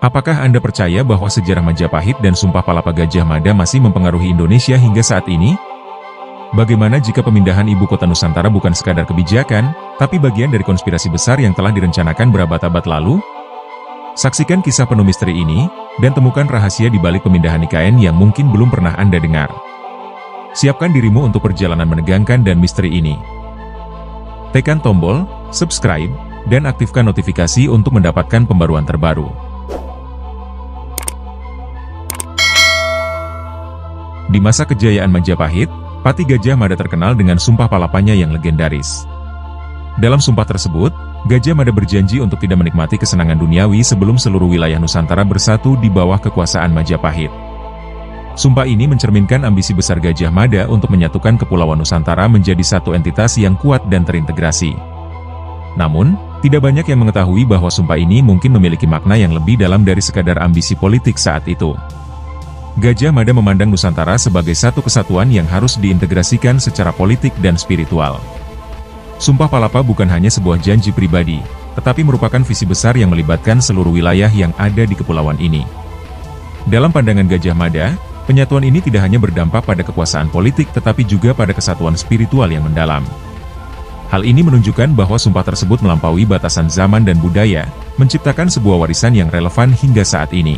Apakah Anda percaya bahwa sejarah Majapahit dan Sumpah Palapa Gajah Mada masih mempengaruhi Indonesia hingga saat ini? Bagaimana jika pemindahan ibu kota Nusantara bukan sekadar kebijakan, tapi bagian dari konspirasi besar yang telah direncanakan berabad-abad lalu? Saksikan kisah penuh misteri ini, dan temukan rahasia di balik pemindahan IKN yang mungkin belum pernah Anda dengar. Siapkan dirimu untuk perjalanan menegangkan dan misteri ini. Tekan tombol subscribe, dan aktifkan notifikasi untuk mendapatkan pembaruan terbaru. Di masa kejayaan Majapahit, Pati Gajah Mada terkenal dengan sumpah palapanya yang legendaris. Dalam sumpah tersebut, Gajah Mada berjanji untuk tidak menikmati kesenangan duniawi sebelum seluruh wilayah Nusantara bersatu di bawah kekuasaan Majapahit. Sumpah ini mencerminkan ambisi besar Gajah Mada untuk menyatukan Kepulauan Nusantara menjadi satu entitas yang kuat dan terintegrasi. Namun, tidak banyak yang mengetahui bahwa sumpah ini mungkin memiliki makna yang lebih dalam dari sekadar ambisi politik saat itu. Gajah Mada memandang Nusantara sebagai satu kesatuan yang harus diintegrasikan secara politik dan spiritual. Sumpah Palapa bukan hanya sebuah janji pribadi, tetapi merupakan visi besar yang melibatkan seluruh wilayah yang ada di kepulauan ini. Dalam pandangan Gajah Mada, penyatuan ini tidak hanya berdampak pada kekuasaan politik tetapi juga pada kesatuan spiritual yang mendalam. Hal ini menunjukkan bahwa sumpah tersebut melampaui batasan zaman dan budaya, menciptakan sebuah warisan yang relevan hingga saat ini.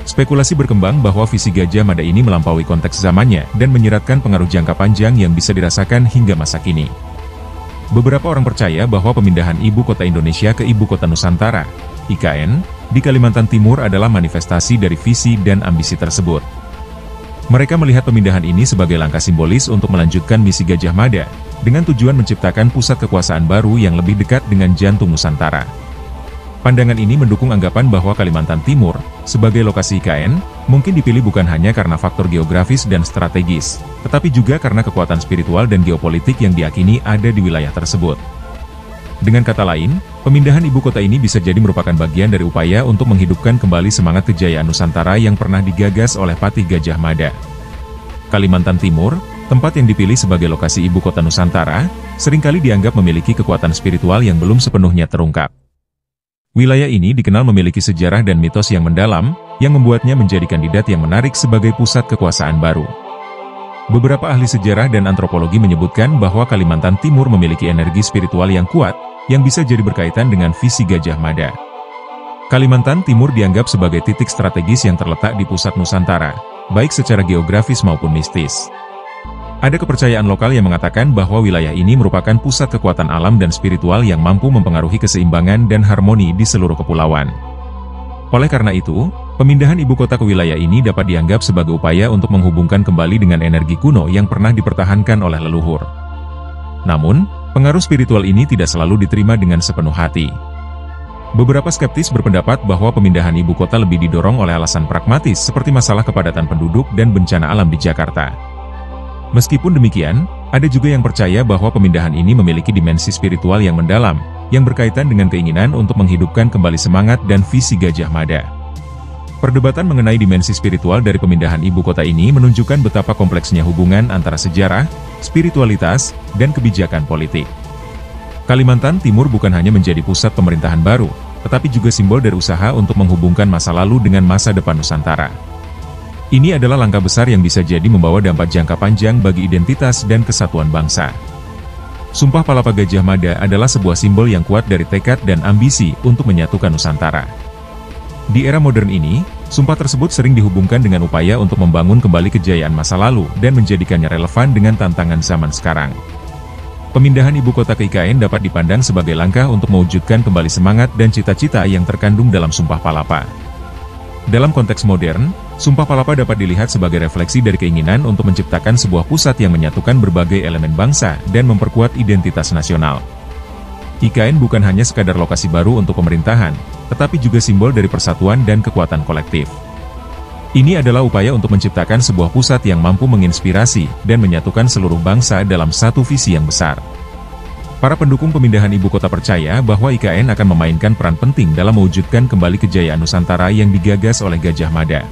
Spekulasi berkembang bahwa visi Gajah Mada ini melampaui konteks zamannya dan menyiratkan pengaruh jangka panjang yang bisa dirasakan hingga masa kini. Beberapa orang percaya bahwa pemindahan ibu kota Indonesia ke ibu kota Nusantara, IKN, di Kalimantan Timur adalah manifestasi dari visi dan ambisi tersebut. Mereka melihat pemindahan ini sebagai langkah simbolis untuk melanjutkan misi Gajah Mada, dengan tujuan menciptakan pusat kekuasaan baru yang lebih dekat dengan jantung Nusantara. Pandangan ini mendukung anggapan bahwa Kalimantan Timur, sebagai lokasi IKN, mungkin dipilih bukan hanya karena faktor geografis dan strategis, tetapi juga karena kekuatan spiritual dan geopolitik yang diyakini ada di wilayah tersebut. Dengan kata lain, pemindahan ibu kota ini bisa jadi merupakan bagian dari upaya untuk menghidupkan kembali semangat kejayaan Nusantara yang pernah digagas oleh Patih Gajah Mada. Kalimantan Timur, tempat yang dipilih sebagai lokasi ibu kota Nusantara, seringkali dianggap memiliki kekuatan spiritual yang belum sepenuhnya terungkap. Wilayah ini dikenal memiliki sejarah dan mitos yang mendalam, yang membuatnya menjadi kandidat yang menarik sebagai pusat kekuasaan baru. Beberapa ahli sejarah dan antropologi menyebutkan bahwa Kalimantan Timur memiliki energi spiritual yang kuat, yang bisa jadi berkaitan dengan visi Gajah Mada. Kalimantan Timur dianggap sebagai titik strategis yang terletak di pusat Nusantara, baik secara geografis maupun mistis. Ada kepercayaan lokal yang mengatakan bahwa wilayah ini merupakan pusat kekuatan alam dan spiritual yang mampu mempengaruhi keseimbangan dan harmoni di seluruh kepulauan. Oleh karena itu, pemindahan ibu kota ke wilayah ini dapat dianggap sebagai upaya untuk menghubungkan kembali dengan energi kuno yang pernah dipertahankan oleh leluhur. Namun, pengaruh spiritual ini tidak selalu diterima dengan sepenuh hati. Beberapa skeptis berpendapat bahwa pemindahan ibu kota lebih didorong oleh alasan pragmatis seperti masalah kepadatan penduduk dan bencana alam di Jakarta. Meskipun demikian, ada juga yang percaya bahwa pemindahan ini memiliki dimensi spiritual yang mendalam, yang berkaitan dengan keinginan untuk menghidupkan kembali semangat dan visi Gajah Mada. Perdebatan mengenai dimensi spiritual dari pemindahan ibu kota ini menunjukkan betapa kompleksnya hubungan antara sejarah, spiritualitas, dan kebijakan politik. Kalimantan Timur bukan hanya menjadi pusat pemerintahan baru, tetapi juga simbol dari usaha untuk menghubungkan masa lalu dengan masa depan Nusantara. Ini adalah langkah besar yang bisa jadi membawa dampak jangka panjang bagi identitas dan kesatuan bangsa. Sumpah Palapa Gajah Mada adalah sebuah simbol yang kuat dari tekad dan ambisi untuk menyatukan Nusantara. Di era modern ini, sumpah tersebut sering dihubungkan dengan upaya untuk membangun kembali kejayaan masa lalu dan menjadikannya relevan dengan tantangan zaman sekarang. Pemindahan ibu kota ke IKN dapat dipandang sebagai langkah untuk mewujudkan kembali semangat dan cita-cita yang terkandung dalam Sumpah Palapa. Dalam konteks modern, Sumpah Palapa dapat dilihat sebagai refleksi dari keinginan untuk menciptakan sebuah pusat yang menyatukan berbagai elemen bangsa dan memperkuat identitas nasional. IKN bukan hanya sekadar lokasi baru untuk pemerintahan, tetapi juga simbol dari persatuan dan kekuatan kolektif. Ini adalah upaya untuk menciptakan sebuah pusat yang mampu menginspirasi dan menyatukan seluruh bangsa dalam satu visi yang besar. Para pendukung pemindahan ibu kota percaya bahwa IKN akan memainkan peran penting dalam mewujudkan kembali kejayaan Nusantara yang digagas oleh Gajah Mada.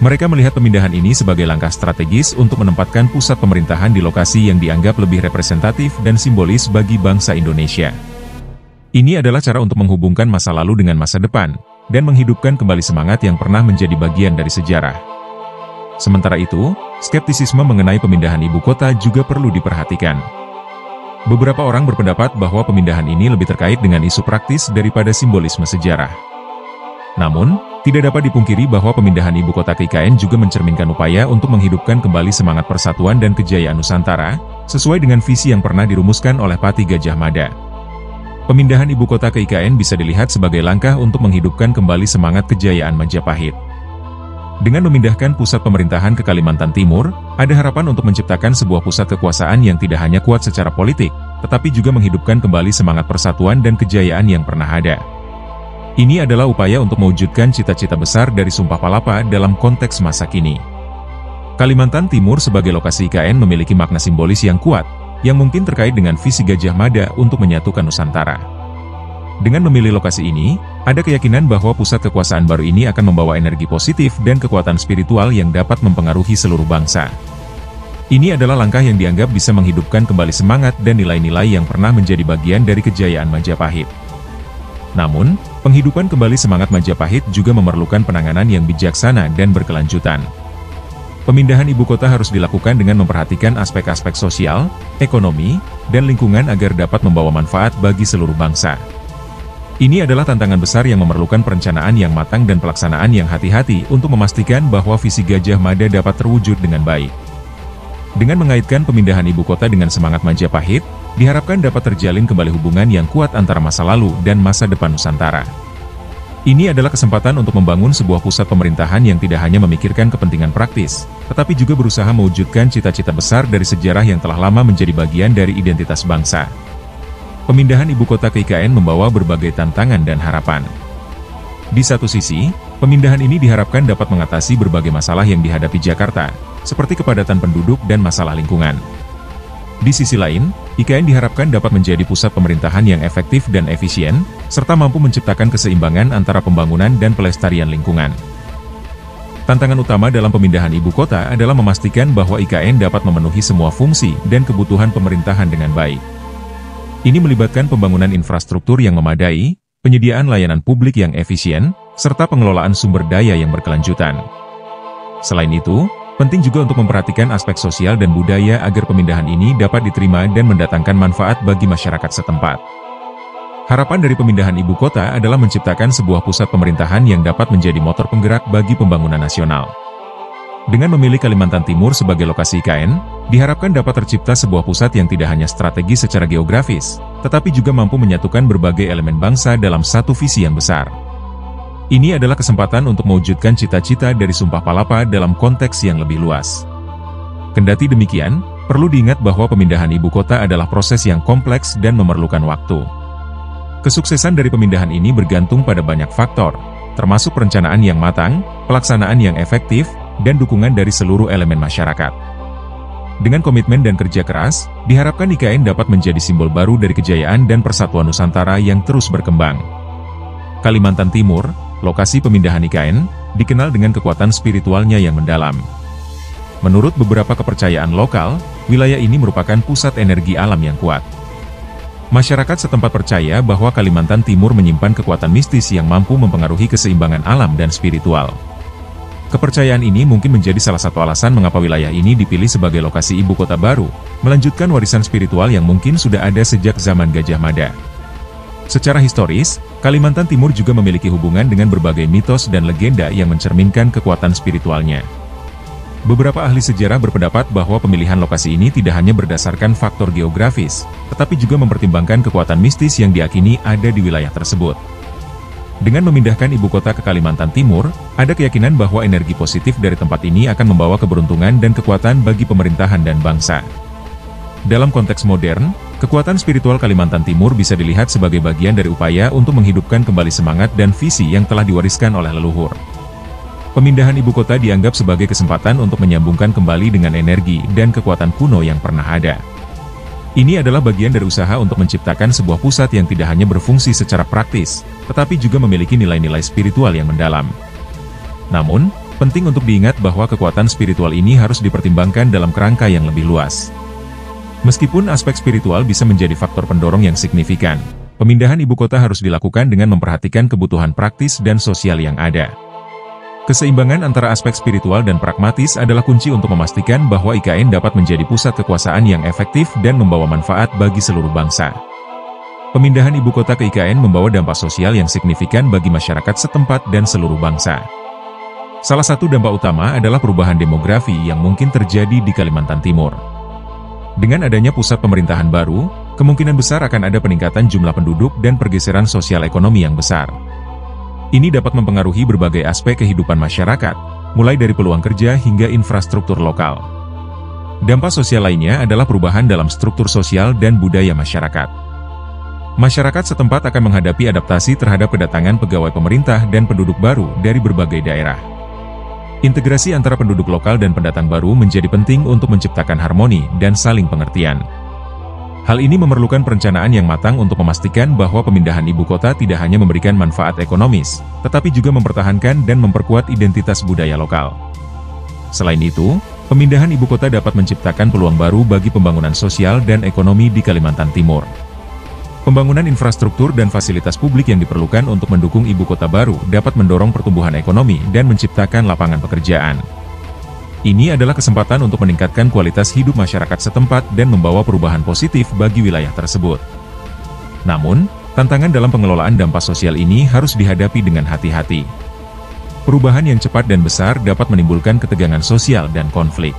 Mereka melihat pemindahan ini sebagai langkah strategis untuk menempatkan pusat pemerintahan di lokasi yang dianggap lebih representatif dan simbolis bagi bangsa Indonesia. Ini adalah cara untuk menghubungkan masa lalu dengan masa depan, dan menghidupkan kembali semangat yang pernah menjadi bagian dari sejarah. Sementara itu, skeptisisme mengenai pemindahan ibu kota juga perlu diperhatikan. Beberapa orang berpendapat bahwa pemindahan ini lebih terkait dengan isu praktis daripada simbolisme sejarah. Namun, tidak dapat dipungkiri bahwa pemindahan ibu kota ke IKN juga mencerminkan upaya untuk menghidupkan kembali semangat persatuan dan kejayaan Nusantara, sesuai dengan visi yang pernah dirumuskan oleh Patih Gajah Mada. Pemindahan ibu kota ke IKN bisa dilihat sebagai langkah untuk menghidupkan kembali semangat kejayaan Majapahit. Dengan memindahkan pusat pemerintahan ke Kalimantan Timur, ada harapan untuk menciptakan sebuah pusat kekuasaan yang tidak hanya kuat secara politik, tetapi juga menghidupkan kembali semangat persatuan dan kejayaan yang pernah ada. Ini adalah upaya untuk mewujudkan cita-cita besar dari Sumpah Palapa dalam konteks masa kini. Kalimantan Timur sebagai lokasi IKN memiliki makna simbolis yang kuat, yang mungkin terkait dengan visi Gajah Mada untuk menyatukan Nusantara. Dengan memilih lokasi ini, ada keyakinan bahwa pusat kekuasaan baru ini akan membawa energi positif dan kekuatan spiritual yang dapat mempengaruhi seluruh bangsa. Ini adalah langkah yang dianggap bisa menghidupkan kembali semangat dan nilai-nilai yang pernah menjadi bagian dari kejayaan Majapahit. Namun, penghidupan kembali semangat Majapahit juga memerlukan penanganan yang bijaksana dan berkelanjutan. Pemindahan ibu kota harus dilakukan dengan memperhatikan aspek-aspek sosial, ekonomi, dan lingkungan agar dapat membawa manfaat bagi seluruh bangsa. Ini adalah tantangan besar yang memerlukan perencanaan yang matang dan pelaksanaan yang hati-hati untuk memastikan bahwa visi Gajah Mada dapat terwujud dengan baik. Dengan mengaitkan pemindahan ibu kota dengan semangat Majapahit, diharapkan dapat terjalin kembali hubungan yang kuat antara masa lalu dan masa depan Nusantara. Ini adalah kesempatan untuk membangun sebuah pusat pemerintahan yang tidak hanya memikirkan kepentingan praktis, tetapi juga berusaha mewujudkan cita-cita besar dari sejarah yang telah lama menjadi bagian dari identitas bangsa. Pemindahan ibu kota ke IKN membawa berbagai tantangan dan harapan. Di satu sisi, pemindahan ini diharapkan dapat mengatasi berbagai masalah yang dihadapi Jakarta, seperti kepadatan penduduk dan masalah lingkungan. Di sisi lain, IKN diharapkan dapat menjadi pusat pemerintahan yang efektif dan efisien, serta mampu menciptakan keseimbangan antara pembangunan dan pelestarian lingkungan. Tantangan utama dalam pemindahan ibu kota adalah memastikan bahwa IKN dapat memenuhi semua fungsi dan kebutuhan pemerintahan dengan baik. Ini melibatkan pembangunan infrastruktur yang memadai, penyediaan layanan publik yang efisien, serta pengelolaan sumber daya yang berkelanjutan. Selain itu, penting juga untuk memperhatikan aspek sosial dan budaya agar pemindahan ini dapat diterima dan mendatangkan manfaat bagi masyarakat setempat. Harapan dari pemindahan ibu kota adalah menciptakan sebuah pusat pemerintahan yang dapat menjadi motor penggerak bagi pembangunan nasional. Dengan memilih Kalimantan Timur sebagai lokasi IKN, diharapkan dapat tercipta sebuah pusat yang tidak hanya strategis secara geografis, tetapi juga mampu menyatukan berbagai elemen bangsa dalam satu visi yang besar. Ini adalah kesempatan untuk mewujudkan cita-cita dari Sumpah Palapa dalam konteks yang lebih luas. Kendati demikian, perlu diingat bahwa pemindahan ibu kota adalah proses yang kompleks dan memerlukan waktu. Kesuksesan dari pemindahan ini bergantung pada banyak faktor, termasuk perencanaan yang matang, pelaksanaan yang efektif, dan dukungan dari seluruh elemen masyarakat. Dengan komitmen dan kerja keras, diharapkan IKN dapat menjadi simbol baru dari kejayaan dan persatuan Nusantara yang terus berkembang. Kalimantan Timur, lokasi pemindahan IKN, dikenal dengan kekuatan spiritualnya yang mendalam. Menurut beberapa kepercayaan lokal, wilayah ini merupakan pusat energi alam yang kuat. Masyarakat setempat percaya bahwa Kalimantan Timur menyimpan kekuatan mistis yang mampu mempengaruhi keseimbangan alam dan spiritual. Kepercayaan ini mungkin menjadi salah satu alasan mengapa wilayah ini dipilih sebagai lokasi ibu kota baru, melanjutkan warisan spiritual yang mungkin sudah ada sejak zaman Gajah Mada. Secara historis, Kalimantan Timur juga memiliki hubungan dengan berbagai mitos dan legenda yang mencerminkan kekuatan spiritualnya. Beberapa ahli sejarah berpendapat bahwa pemilihan lokasi ini tidak hanya berdasarkan faktor geografis, tetapi juga mempertimbangkan kekuatan mistis yang diyakini ada di wilayah tersebut. Dengan memindahkan ibu kota ke Kalimantan Timur, ada keyakinan bahwa energi positif dari tempat ini akan membawa keberuntungan dan kekuatan bagi pemerintahan dan bangsa. Dalam konteks modern, kekuatan spiritual Kalimantan Timur bisa dilihat sebagai bagian dari upaya untuk menghidupkan kembali semangat dan visi yang telah diwariskan oleh leluhur. Pemindahan ibu kota dianggap sebagai kesempatan untuk menyambungkan kembali dengan energi dan kekuatan kuno yang pernah ada. Ini adalah bagian dari usaha untuk menciptakan sebuah pusat yang tidak hanya berfungsi secara praktis, tetapi juga memiliki nilai-nilai spiritual yang mendalam. Namun, penting untuk diingat bahwa kekuatan spiritual ini harus dipertimbangkan dalam kerangka yang lebih luas. Meskipun aspek spiritual bisa menjadi faktor pendorong yang signifikan, pemindahan ibu kota harus dilakukan dengan memperhatikan kebutuhan praktis dan sosial yang ada. Keseimbangan antara aspek spiritual dan pragmatis adalah kunci untuk memastikan bahwa IKN dapat menjadi pusat kekuasaan yang efektif dan membawa manfaat bagi seluruh bangsa. Pemindahan ibu kota ke IKN membawa dampak sosial yang signifikan bagi masyarakat setempat dan seluruh bangsa. Salah satu dampak utama adalah perubahan demografi yang mungkin terjadi di Kalimantan Timur. Dengan adanya pusat pemerintahan baru, kemungkinan besar akan ada peningkatan jumlah penduduk dan pergeseran sosial ekonomi yang besar. Ini dapat mempengaruhi berbagai aspek kehidupan masyarakat, mulai dari peluang kerja hingga infrastruktur lokal. Dampak sosial lainnya adalah perubahan dalam struktur sosial dan budaya masyarakat. Masyarakat setempat akan menghadapi adaptasi terhadap kedatangan pegawai pemerintah dan penduduk baru dari berbagai daerah. Integrasi antara penduduk lokal dan pendatang baru menjadi penting untuk menciptakan harmoni dan saling pengertian. Hal ini memerlukan perencanaan yang matang untuk memastikan bahwa pemindahan ibu kota tidak hanya memberikan manfaat ekonomis, tetapi juga mempertahankan dan memperkuat identitas budaya lokal. Selain itu, pemindahan ibu kota dapat menciptakan peluang baru bagi pembangunan sosial dan ekonomi di Kalimantan Timur. Pembangunan infrastruktur dan fasilitas publik yang diperlukan untuk mendukung ibu kota baru dapat mendorong pertumbuhan ekonomi dan menciptakan lapangan pekerjaan. Ini adalah kesempatan untuk meningkatkan kualitas hidup masyarakat setempat dan membawa perubahan positif bagi wilayah tersebut. Namun, tantangan dalam pengelolaan dampak sosial ini harus dihadapi dengan hati-hati. Perubahan yang cepat dan besar dapat menimbulkan ketegangan sosial dan konflik.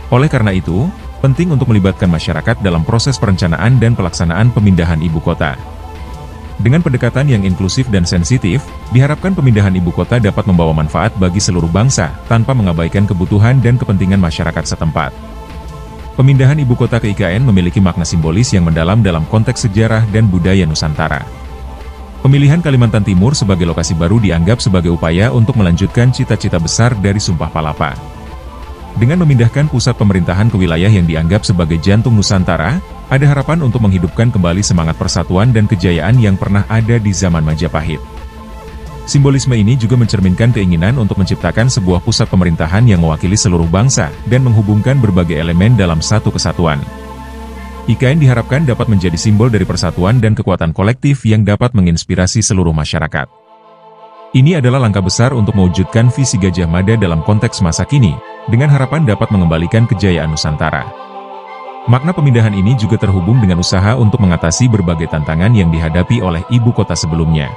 Oleh karena itu, penting untuk melibatkan masyarakat dalam proses perencanaan dan pelaksanaan pemindahan ibu kota. Dengan pendekatan yang inklusif dan sensitif, diharapkan pemindahan ibu kota dapat membawa manfaat bagi seluruh bangsa tanpa mengabaikan kebutuhan dan kepentingan masyarakat setempat. Pemindahan ibu kota ke IKN memiliki makna simbolis yang mendalam dalam konteks sejarah dan budaya Nusantara. Pemilihan Kalimantan Timur sebagai lokasi baru dianggap sebagai upaya untuk melanjutkan cita-cita besar dari Sumpah Palapa. Dengan memindahkan pusat pemerintahan ke wilayah yang dianggap sebagai jantung Nusantara, ada harapan untuk menghidupkan kembali semangat persatuan dan kejayaan yang pernah ada di zaman Majapahit. Simbolisme ini juga mencerminkan keinginan untuk menciptakan sebuah pusat pemerintahan yang mewakili seluruh bangsa dan menghubungkan berbagai elemen dalam satu kesatuan. IKN diharapkan dapat menjadi simbol dari persatuan dan kekuatan kolektif yang dapat menginspirasi seluruh masyarakat. Ini adalah langkah besar untuk mewujudkan visi Gajah Mada dalam konteks masa kini, dengan harapan dapat mengembalikan kejayaan Nusantara. Makna pemindahan ini juga terhubung dengan usaha untuk mengatasi berbagai tantangan yang dihadapi oleh ibu kota sebelumnya.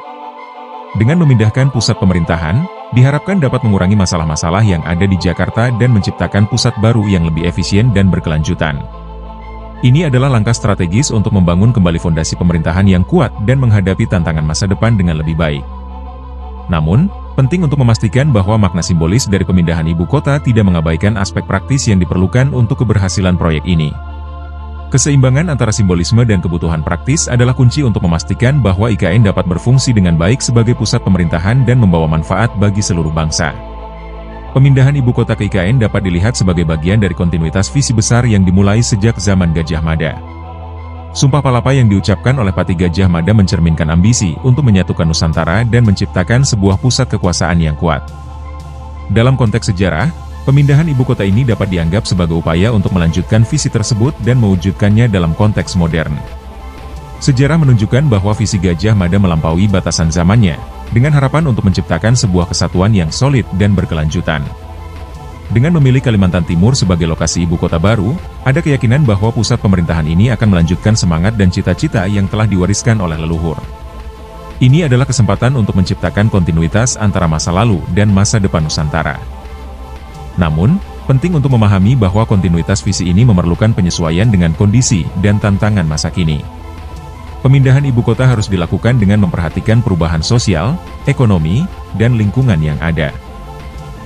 Dengan memindahkan pusat pemerintahan, diharapkan dapat mengurangi masalah-masalah yang ada di Jakarta dan menciptakan pusat baru yang lebih efisien dan berkelanjutan. Ini adalah langkah strategis untuk membangun kembali fondasi pemerintahan yang kuat dan menghadapi tantangan masa depan dengan lebih baik. Namun, penting untuk memastikan bahwa makna simbolis dari pemindahan ibu kota tidak mengabaikan aspek praktis yang diperlukan untuk keberhasilan proyek ini. Keseimbangan antara simbolisme dan kebutuhan praktis adalah kunci untuk memastikan bahwa IKN dapat berfungsi dengan baik sebagai pusat pemerintahan dan membawa manfaat bagi seluruh bangsa. Pemindahan ibu kota ke IKN dapat dilihat sebagai bagian dari kontinuitas visi besar yang dimulai sejak zaman Gajah Mada. Sumpah Palapa yang diucapkan oleh Pati Gajah Mada mencerminkan ambisi untuk menyatukan Nusantara dan menciptakan sebuah pusat kekuasaan yang kuat. Dalam konteks sejarah, pemindahan ibu kota ini dapat dianggap sebagai upaya untuk melanjutkan visi tersebut dan mewujudkannya dalam konteks modern. Sejarah menunjukkan bahwa visi Gajah Mada melampaui batasan zamannya, dengan harapan untuk menciptakan sebuah kesatuan yang solid dan berkelanjutan. Dengan memilih Kalimantan Timur sebagai lokasi ibu kota baru, ada keyakinan bahwa pusat pemerintahan ini akan melanjutkan semangat dan cita-cita yang telah diwariskan oleh leluhur. Ini adalah kesempatan untuk menciptakan kontinuitas antara masa lalu dan masa depan Nusantara. Namun, penting untuk memahami bahwa kontinuitas visi ini memerlukan penyesuaian dengan kondisi dan tantangan masa kini. Pemindahan ibu kota harus dilakukan dengan memperhatikan perubahan sosial, ekonomi, dan lingkungan yang ada.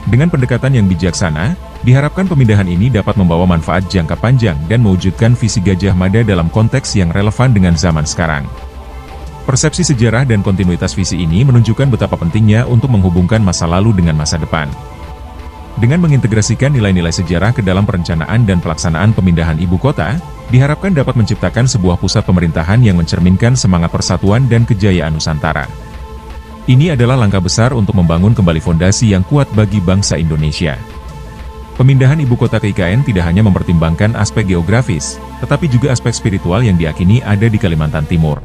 Dengan pendekatan yang bijaksana, diharapkan pemindahan ini dapat membawa manfaat jangka panjang dan mewujudkan visi Gajah Mada dalam konteks yang relevan dengan zaman sekarang. Persepsi sejarah dan kontinuitas visi ini menunjukkan betapa pentingnya untuk menghubungkan masa lalu dengan masa depan. Dengan mengintegrasikan nilai-nilai sejarah ke dalam perencanaan dan pelaksanaan pemindahan ibu kota, diharapkan dapat menciptakan sebuah pusat pemerintahan yang mencerminkan semangat persatuan dan kejayaan Nusantara. Ini adalah langkah besar untuk membangun kembali fondasi yang kuat bagi bangsa Indonesia. Pemindahan ibu kota ke IKN tidak hanya mempertimbangkan aspek geografis, tetapi juga aspek spiritual yang diyakini ada di Kalimantan Timur.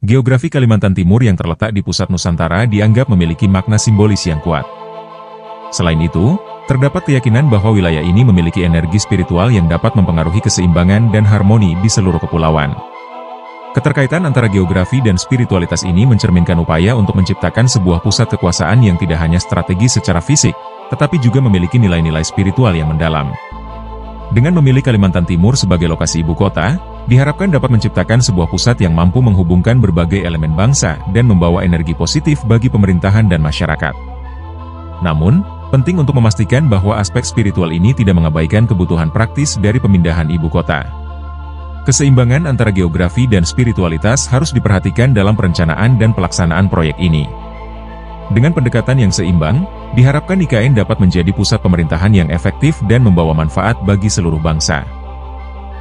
Geografi Kalimantan Timur yang terletak di pusat Nusantara dianggap memiliki makna simbolis yang kuat. Selain itu, terdapat keyakinan bahwa wilayah ini memiliki energi spiritual yang dapat mempengaruhi keseimbangan dan harmoni di seluruh kepulauan. Keterkaitan antara geografi dan spiritualitas ini mencerminkan upaya untuk menciptakan sebuah pusat kekuasaan yang tidak hanya strategis secara fisik, tetapi juga memiliki nilai-nilai spiritual yang mendalam. Dengan memilih Kalimantan Timur sebagai lokasi ibu kota, diharapkan dapat menciptakan sebuah pusat yang mampu menghubungkan berbagai elemen bangsa dan membawa energi positif bagi pemerintahan dan masyarakat. Namun, penting untuk memastikan bahwa aspek spiritual ini tidak mengabaikan kebutuhan praktis dari pemindahan ibu kota. Keseimbangan antara geografi dan spiritualitas harus diperhatikan dalam perencanaan dan pelaksanaan proyek ini. Dengan pendekatan yang seimbang, diharapkan IKN dapat menjadi pusat pemerintahan yang efektif dan membawa manfaat bagi seluruh bangsa.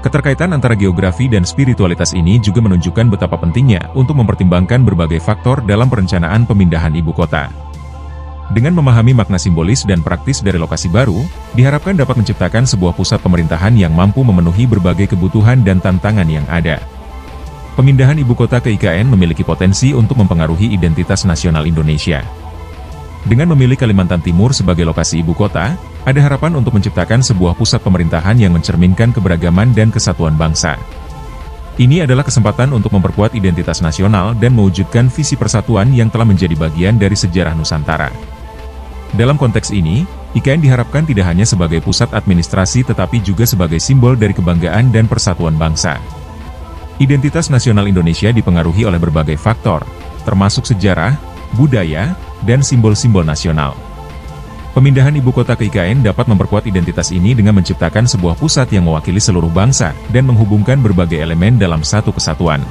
Keterkaitan antara geografi dan spiritualitas ini juga menunjukkan betapa pentingnya untuk mempertimbangkan berbagai faktor dalam perencanaan pemindahan ibu kota. Dengan memahami makna simbolis dan praktis dari lokasi baru, diharapkan dapat menciptakan sebuah pusat pemerintahan yang mampu memenuhi berbagai kebutuhan dan tantangan yang ada. Pemindahan ibu kota ke IKN memiliki potensi untuk mempengaruhi identitas nasional Indonesia. Dengan memilih Kalimantan Timur sebagai lokasi ibu kota, ada harapan untuk menciptakan sebuah pusat pemerintahan yang mencerminkan keberagaman dan kesatuan bangsa. Ini adalah kesempatan untuk memperkuat identitas nasional dan mewujudkan visi persatuan yang telah menjadi bagian dari sejarah Nusantara. Dalam konteks ini, IKN diharapkan tidak hanya sebagai pusat administrasi tetapi juga sebagai simbol dari kebanggaan dan persatuan bangsa. Identitas nasional Indonesia dipengaruhi oleh berbagai faktor, termasuk sejarah, budaya, dan simbol-simbol nasional. Pemindahan ibu kota ke IKN dapat memperkuat identitas ini dengan menciptakan sebuah pusat yang mewakili seluruh bangsa dan menghubungkan berbagai elemen dalam satu kesatuan.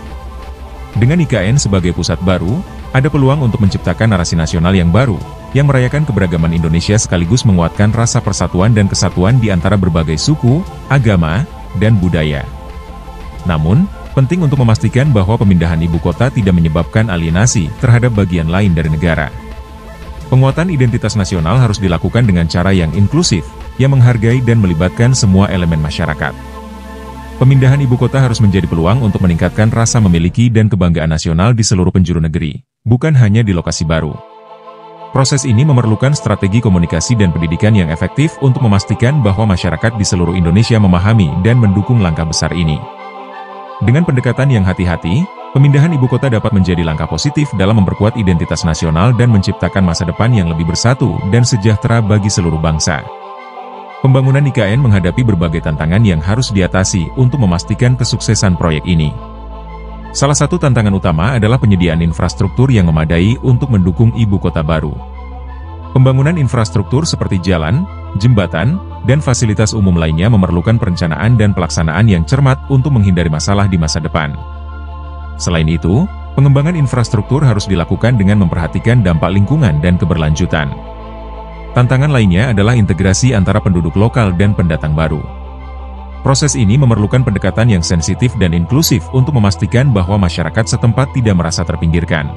Dengan IKN sebagai pusat baru, ada peluang untuk menciptakan narasi nasional yang baru, yang merayakan keberagaman Indonesia sekaligus menguatkan rasa persatuan dan kesatuan di antara berbagai suku, agama, dan budaya. Namun, penting untuk memastikan bahwa pemindahan ibu kota tidak menyebabkan alienasi terhadap bagian lain dari negara. Penguatan identitas nasional harus dilakukan dengan cara yang inklusif, yang menghargai dan melibatkan semua elemen masyarakat. Pemindahan ibu kota harus menjadi peluang untuk meningkatkan rasa memiliki dan kebanggaan nasional di seluruh penjuru negeri, bukan hanya di lokasi baru. Proses ini memerlukan strategi komunikasi dan pendidikan yang efektif untuk memastikan bahwa masyarakat di seluruh Indonesia memahami dan mendukung langkah besar ini. Dengan pendekatan yang hati-hati, pemindahan ibu kota dapat menjadi langkah positif dalam memperkuat identitas nasional dan menciptakan masa depan yang lebih bersatu dan sejahtera bagi seluruh bangsa. Pembangunan IKN menghadapi berbagai tantangan yang harus diatasi untuk memastikan kesuksesan proyek ini. Salah satu tantangan utama adalah penyediaan infrastruktur yang memadai untuk mendukung ibu kota baru. Pembangunan infrastruktur seperti jalan, jembatan, dan fasilitas umum lainnya memerlukan perencanaan dan pelaksanaan yang cermat untuk menghindari masalah di masa depan. Selain itu, pengembangan infrastruktur harus dilakukan dengan memperhatikan dampak lingkungan dan keberlanjutan. Tantangan lainnya adalah integrasi antara penduduk lokal dan pendatang baru. Proses ini memerlukan pendekatan yang sensitif dan inklusif untuk memastikan bahwa masyarakat setempat tidak merasa terpinggirkan.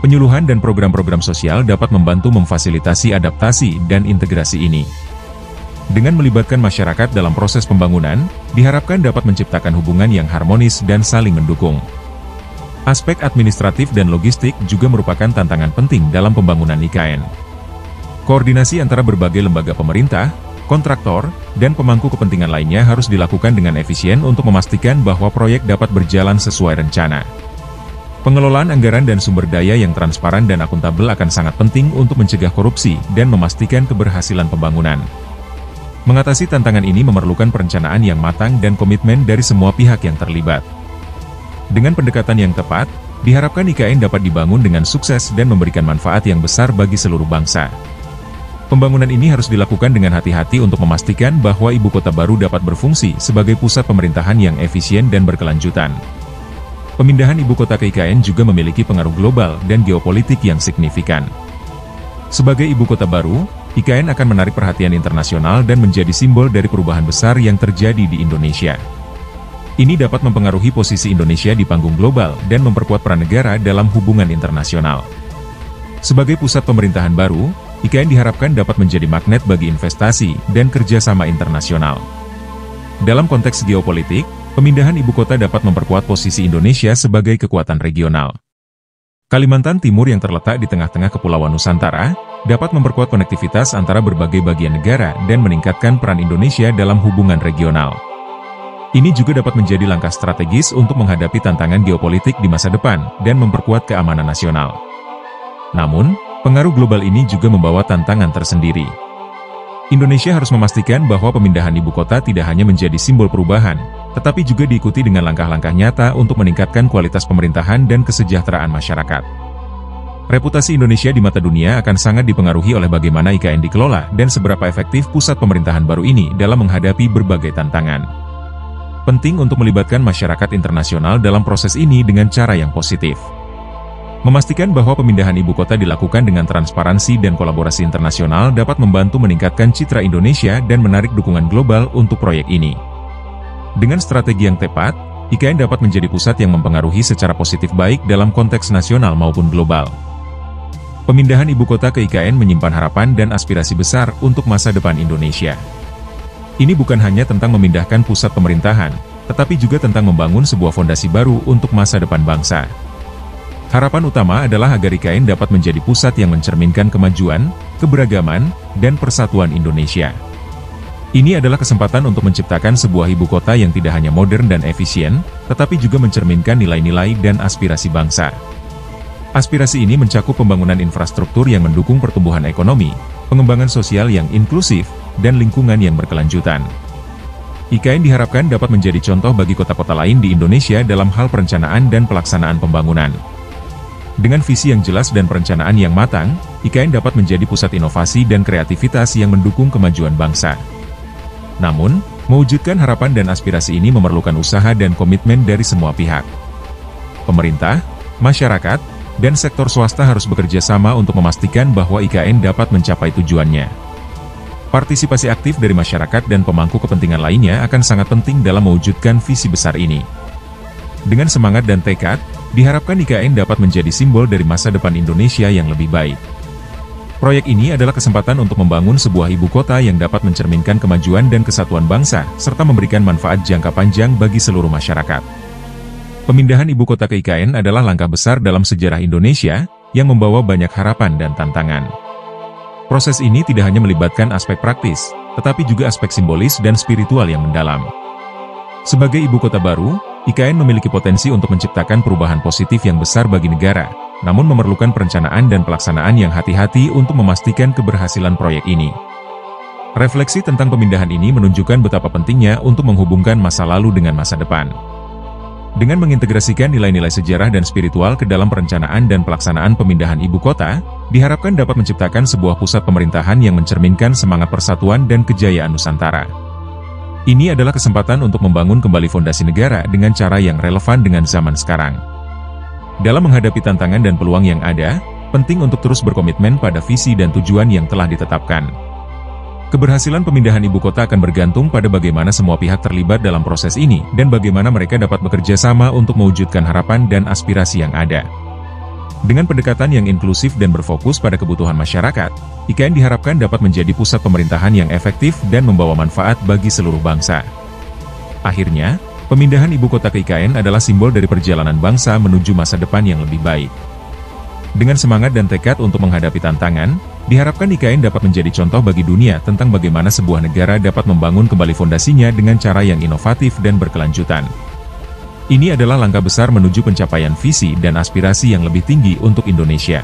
Penyuluhan dan program-program sosial dapat membantu memfasilitasi adaptasi dan integrasi ini. Dengan melibatkan masyarakat dalam proses pembangunan, diharapkan dapat menciptakan hubungan yang harmonis dan saling mendukung. Aspek administratif dan logistik juga merupakan tantangan penting dalam pembangunan IKN. Koordinasi antara berbagai lembaga pemerintah, kontraktor, dan pemangku kepentingan lainnya harus dilakukan dengan efisien untuk memastikan bahwa proyek dapat berjalan sesuai rencana. Pengelolaan anggaran dan sumber daya yang transparan dan akuntabel akan sangat penting untuk mencegah korupsi dan memastikan keberhasilan pembangunan. Mengatasi tantangan ini memerlukan perencanaan yang matang dan komitmen dari semua pihak yang terlibat. Dengan pendekatan yang tepat, diharapkan IKN dapat dibangun dengan sukses dan memberikan manfaat yang besar bagi seluruh bangsa. Pembangunan ini harus dilakukan dengan hati-hati untuk memastikan bahwa ibu kota baru dapat berfungsi sebagai pusat pemerintahan yang efisien dan berkelanjutan. Pemindahan ibu kota ke IKN juga memiliki pengaruh global dan geopolitik yang signifikan. Sebagai ibu kota baru, IKN akan menarik perhatian internasional dan menjadi simbol dari perubahan besar yang terjadi di Indonesia. Ini dapat mempengaruhi posisi Indonesia di panggung global dan memperkuat peran negara dalam hubungan internasional. Sebagai pusat pemerintahan baru, IKN diharapkan dapat menjadi magnet bagi investasi dan kerjasama internasional. Dalam konteks geopolitik, pemindahan ibu kota dapat memperkuat posisi Indonesia sebagai kekuatan regional. Kalimantan Timur yang terletak di tengah-tengah Kepulauan Nusantara, dapat memperkuat konektivitas antara berbagai bagian negara dan meningkatkan peran Indonesia dalam hubungan regional. Ini juga dapat menjadi langkah strategis untuk menghadapi tantangan geopolitik di masa depan dan memperkuat keamanan nasional. Namun, pengaruh global ini juga membawa tantangan tersendiri. Indonesia harus memastikan bahwa pemindahan ibu kota tidak hanya menjadi simbol perubahan, tetapi juga diikuti dengan langkah-langkah nyata untuk meningkatkan kualitas pemerintahan dan kesejahteraan masyarakat. Reputasi Indonesia di mata dunia akan sangat dipengaruhi oleh bagaimana IKN dikelola dan seberapa efektif pusat pemerintahan baru ini dalam menghadapi berbagai tantangan. Penting untuk melibatkan masyarakat internasional dalam proses ini dengan cara yang positif. Memastikan bahwa pemindahan ibu kota dilakukan dengan transparansi dan kolaborasi internasional dapat membantu meningkatkan citra Indonesia dan menarik dukungan global untuk proyek ini. Dengan strategi yang tepat, IKN dapat menjadi pusat yang mempengaruhi secara positif baik dalam konteks nasional maupun global. Pemindahan ibu kota ke IKN menyimpan harapan dan aspirasi besar untuk masa depan Indonesia. Ini bukan hanya tentang memindahkan pusat pemerintahan, tetapi juga tentang membangun sebuah fondasi baru untuk masa depan bangsa. Harapan utama adalah agar IKN dapat menjadi pusat yang mencerminkan kemajuan, keberagaman, dan persatuan Indonesia. Ini adalah kesempatan untuk menciptakan sebuah ibu kota yang tidak hanya modern dan efisien, tetapi juga mencerminkan nilai-nilai dan aspirasi bangsa. Aspirasi ini mencakup pembangunan infrastruktur yang mendukung pertumbuhan ekonomi, pengembangan sosial yang inklusif, dan lingkungan yang berkelanjutan. IKN diharapkan dapat menjadi contoh bagi kota-kota lain di Indonesia dalam hal perencanaan dan pelaksanaan pembangunan. Dengan visi yang jelas dan perencanaan yang matang, IKN dapat menjadi pusat inovasi dan kreativitas yang mendukung kemajuan bangsa. Namun, mewujudkan harapan dan aspirasi ini memerlukan usaha dan komitmen dari semua pihak. Pemerintah, masyarakat, dan sektor swasta harus bekerja sama untuk memastikan bahwa IKN dapat mencapai tujuannya. Partisipasi aktif dari masyarakat dan pemangku kepentingan lainnya akan sangat penting dalam mewujudkan visi besar ini. Dengan semangat dan tekad, diharapkan IKN dapat menjadi simbol dari masa depan Indonesia yang lebih baik. Proyek ini adalah kesempatan untuk membangun sebuah ibu kota yang dapat mencerminkan kemajuan dan kesatuan bangsa, serta memberikan manfaat jangka panjang bagi seluruh masyarakat. Pemindahan ibu kota ke IKN adalah langkah besar dalam sejarah Indonesia, yang membawa banyak harapan dan tantangan. Proses ini tidak hanya melibatkan aspek praktis, tetapi juga aspek simbolis dan spiritual yang mendalam. Sebagai ibu kota baru, IKN memiliki potensi untuk menciptakan perubahan positif yang besar bagi negara, namun memerlukan perencanaan dan pelaksanaan yang hati-hati untuk memastikan keberhasilan proyek ini. Refleksi tentang pemindahan ini menunjukkan betapa pentingnya untuk menghubungkan masa lalu dengan masa depan. Dengan mengintegrasikan nilai-nilai sejarah dan spiritual ke dalam perencanaan dan pelaksanaan pemindahan ibu kota, diharapkan dapat menciptakan sebuah pusat pemerintahan yang mencerminkan semangat persatuan dan kejayaan Nusantara. Ini adalah kesempatan untuk membangun kembali fondasi negara dengan cara yang relevan dengan zaman sekarang. Dalam menghadapi tantangan dan peluang yang ada, penting untuk terus berkomitmen pada visi dan tujuan yang telah ditetapkan. Keberhasilan pemindahan ibu kota akan bergantung pada bagaimana semua pihak terlibat dalam proses ini dan bagaimana mereka dapat bekerja sama untuk mewujudkan harapan dan aspirasi yang ada. Dengan pendekatan yang inklusif dan berfokus pada kebutuhan masyarakat, IKN diharapkan dapat menjadi pusat pemerintahan yang efektif dan membawa manfaat bagi seluruh bangsa. Akhirnya, pemindahan ibu kota ke IKN adalah simbol dari perjalanan bangsa menuju masa depan yang lebih baik. Dengan semangat dan tekad untuk menghadapi tantangan, diharapkan IKN dapat menjadi contoh bagi dunia tentang bagaimana sebuah negara dapat membangun kembali fondasinya dengan cara yang inovatif dan berkelanjutan. Ini adalah langkah besar menuju pencapaian visi dan aspirasi yang lebih tinggi untuk Indonesia.